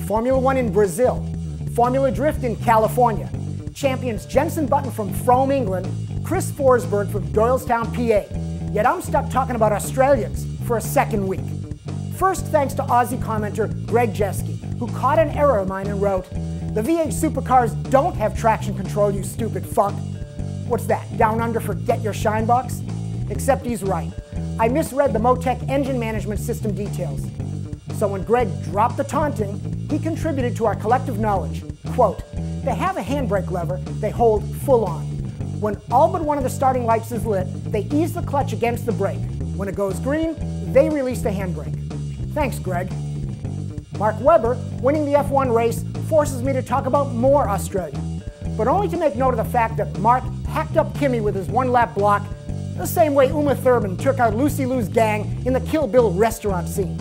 Formula One in Brazil, Formula Drift in California, champions Jenson Button from Frome, England, Chris Forsberg from Doylestown, PA. Yet I'm stuck talking about Australians for a second week. First, thanks to Aussie commenter Greg Jeske, who caught an error of mine and wrote, "The V8 supercars don't have traction control, you stupid fuck." What's that, down under for get your shine box? Except he's right. I misread the Motec engine management system details. So when Greg dropped the taunting, he contributed to our collective knowledge. Quote, "They have a handbrake lever they hold full on. When all but one of the starting lights is lit, they ease the clutch against the brake. When it goes green, they release the handbrake." Thanks, Greg. Mark Webber, winning the F1 race, forces me to talk about more Australia, but only to make note of the fact that Mark hacked up Kimi with his one-lap block the same way Uma Thurman took out Lucy Liu's gang in the Kill Bill restaurant scene.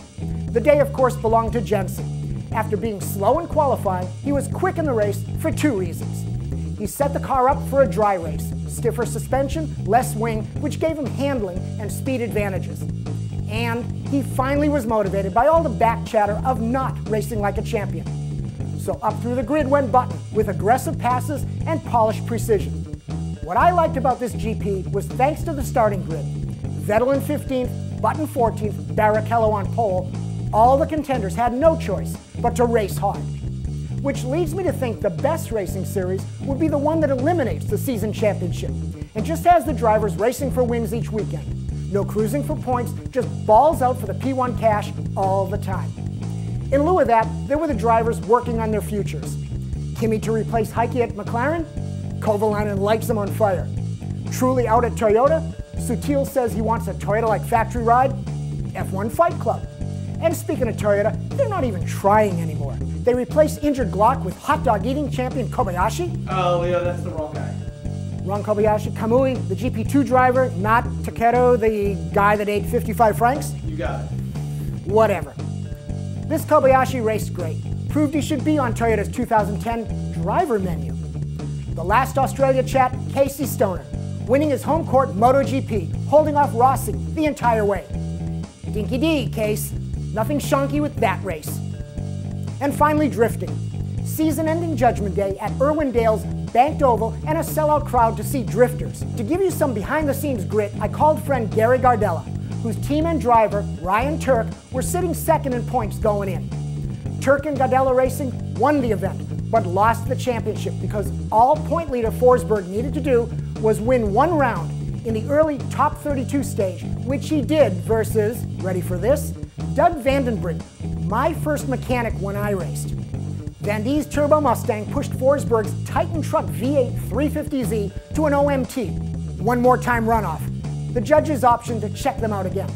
The day, of course, belonged to Jenson. After being slow in qualifying, he was quick in the race for two reasons. He set the car up for a dry race, stiffer suspension, less wing, which gave him handling and speed advantages. And he finally was motivated by all the back chatter of not racing like a champion. So up through the grid went Button with aggressive passes and polished precision. What I liked about this GP was thanks to the starting grid. Vettel in 15th, Button 14th, Barrichello on pole, all the contenders had no choice but to race hard. Which leads me to think the best racing series would be the one that eliminates the season championship and just has the drivers racing for wins each weekend. No cruising for points, just balls out for the P1 cash all the time. In lieu of that, there were the drivers working on their futures. Kimi to replace Heikki at McLaren? Kovalainen lights him on fire. Truly out at Toyota? Sutil says he wants a Toyota-like factory ride? F1 Fight Club. And speaking of Toyota, they're not even trying anymore. They replace injured Glock with hot dog eating champion Kobayashi? Oh, Leo, that's the wrong guy. Wrong Kobayashi. Kamui, the GP2 driver, not Takeru, the guy that ate 55 francs? You got it. Whatever. This Kobayashi raced great. Proved he should be on Toyota's 2010 driver menu. The last Australia chat, Casey Stoner, winning his home court MotoGP, holding off Rossi the entire way. Dinky D, Case. Nothing shonky with that race. And finally, drifting. Season-ending Judgment Day at Irwindale's banked oval and a sellout crowd to see drifters. To give you some behind-the-scenes grit, I called friend Gary Gardella, whose team and driver, Ryan Turk, were sitting second in points going in. Turk and Gardella Racing won the event, but lost the championship because all point leader Forsberg needed to do was win one round in the early top 32 stage, which he did versus, ready for this, Doug Vandenbrink, my first mechanic when I raced. Van Die's Turbo Mustang pushed Forsberg's Titan Truck V8 350Z to an OMT, one more time runoff. The judges optioned to check them out again.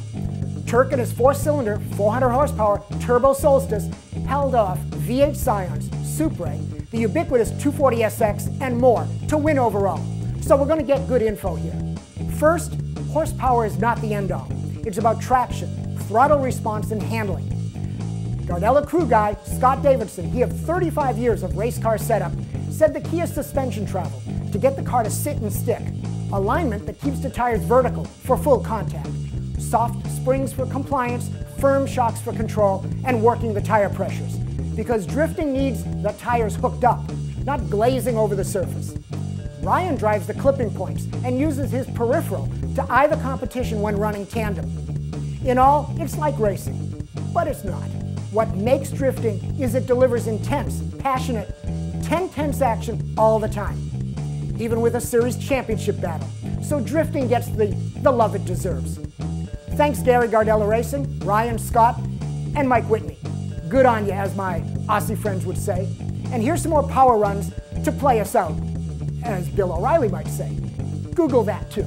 Turk and his four-cylinder, 400 horsepower Turbo Solstice held off V8 Scions, Supre, the ubiquitous 240SX, and more to win overall. So we're going to get good info here. First, horsepower is not the end-all. It's about traction, throttle response, and handling. Gardella crew guy, Scott Davidson, he of 35 years of race car setup, said the key is suspension travel to get the car to sit and stick. Alignment that keeps the tires vertical for full contact. Soft springs for compliance, firm shocks for control, and working the tire pressures. Because drifting needs the tires hooked up, not glazing over the surface. Ryan drives the clipping points and uses his peripheral to eye the competition when running tandem. In all, it's like racing, but it's not. What makes drifting is it delivers intense, passionate, 10-tenths action all the time, even with a series championship battle. So drifting gets the love it deserves. Thanks Gary Gardella Racing, Ryan Scott, and Mike Whitney. Good on you, as my Aussie friends would say. And here's some more power runs to play us out, as Bill O'Reilly might say. Google that too.